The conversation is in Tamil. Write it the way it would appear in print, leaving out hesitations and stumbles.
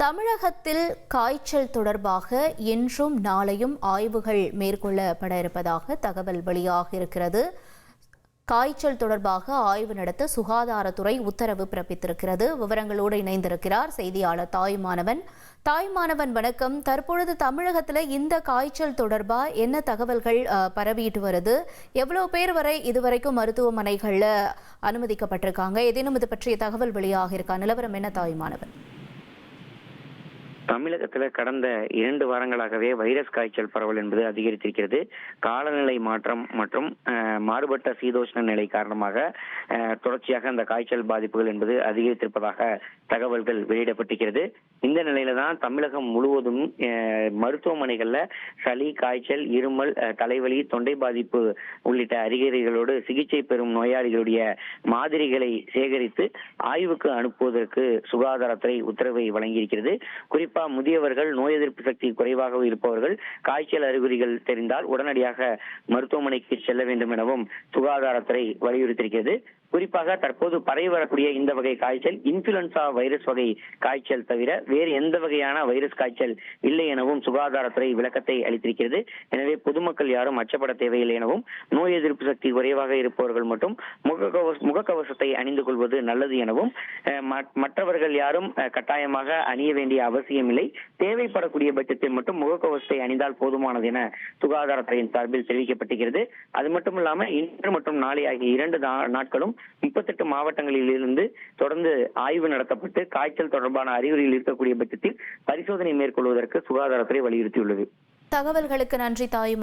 தமிழகத்தில் காய்ச்சல் தொடர்பாக இன்றும் நாளையும் ஆய்வுகள் மேற்கொள்ளப்பட இருப்பதாக தகவல் வெளியாக இருக்கிறது. காய்ச்சல் தொடர்பாக ஆய்வு நடத்த சுகாதாரத்துறை உத்தரவு பிறப்பித்திருக்கிறது. விவரங்களோடு இணைந்திருக்கிறார் செய்தியாளர் தாய்மானவன். வணக்கம். தற்பொழுது தமிழகத்தில் இந்த காய்ச்சல் தொடர்பா என்ன தகவல்கள் பரவிட்டு வருது? எவ்வளவு பேர் வரை இதுவரைக்கும் மருத்துவமனைகள்ல அனுமதிக்கப்பட்டிருக்காங்க? ஏதேனும் இது பற்றிய தகவல் வெளியாக இருக்கா? நிலவரம் என்ன தாய்மானவன்? தமிழகத்துல கடந்த 2 வாரங்களாகவே வைரஸ் காய்ச்சல் பரவல் என்பது அதிகரித்திருக்கிறது. காலநிலை மாற்றம் மற்றும் மாறுபட்ட சீதோஷ்ண நிலை காரணமாக தொடர்ச்சியாக அந்த காய்ச்சல் பாதிப்புகள் என்பது அதிகரித்திருப்பதாக தகவல்கள் வெளியிடப்பட்டிருக்கிறது. இந்த நிலையில தான் தமிழகம் முழுவதும் மருத்துவமனைகள்ல சளி, காய்ச்சல், இருமல், தலைவலி, தொண்டை பாதிப்பு உள்ளிட்ட அறிகுறிகளோடு சிகிச்சை பெறும் நோயாளிகளுடைய மாதிரிகளை சேகரித்து ஆய்வுக்கு அனுப்புவதற்கு சுகாதாரத்துறை உத்தரவை வழங்கியிருக்கிறது. குறிப்பாக முதியவர்கள், நோய் எதிர்ப்பு சக்தி குறைவாக இருப்பவர்கள் காய்ச்சல் அறிகுறிகள் தெரிந்தால் உடனடியாக மருத்துவமனைக்கு செல்ல வேண்டும் எனவும் சுகாதாரத்துறை வலியுறுத்தியிருக்கிறது. குறிப்பாக தற்போது பரவி வரக்கூடிய இந்த வகை காய்ச்சல் இன்ஃபுளுன்சா வைரஸ் வகை காய்ச்சல் தவிர வேறு எந்த வகையான வைரஸ் காய்ச்சல் இல்லை எனவும் சுகாதாரத்துறை விளக்கத்தை அளித்திருக்கிறது. எனவே பொதுமக்கள் யாரும் அச்சப்பட தேவையில்லை எனவும், நோய் எதிர்ப்பு சக்தி குறைவாக இருப்பவர்கள் மட்டும் முகக்கவசத்தை அணிந்து கொள்வது நல்லது எனவும், மற்றவர்கள் யாரும் கட்டாயமாக அணிய வேண்டிய அவசியம் இல்லை, தேவைப்படக்கூடிய பட்சத்தில் மட்டும் முகக்கவசத்தை அணிந்தால் போதுமானது என சுகாதாரத்துறையின் சார்பில் தெரிவிக்கப்பட்டிருக்கிறது. அது மட்டும் இல்லாமல் இன்று மற்றும் நாளை ஆகிய 2 நாட்களும் 38 மாவட்டங்களில் இருந்து தொடர்ந்து ஆய்வு நடத்தப்பட்டு காய்ச்சல் தொடர்பான அறிகுறிகள் இருக்கக்கூடிய பட்சத்தில் பரிசோதனை மேற்கொள்வதற்கு சுகாதாரத்துறை வலியுறுத்தியுள்ளது. தகவல்களுக்கு நன்றி தாய்மா.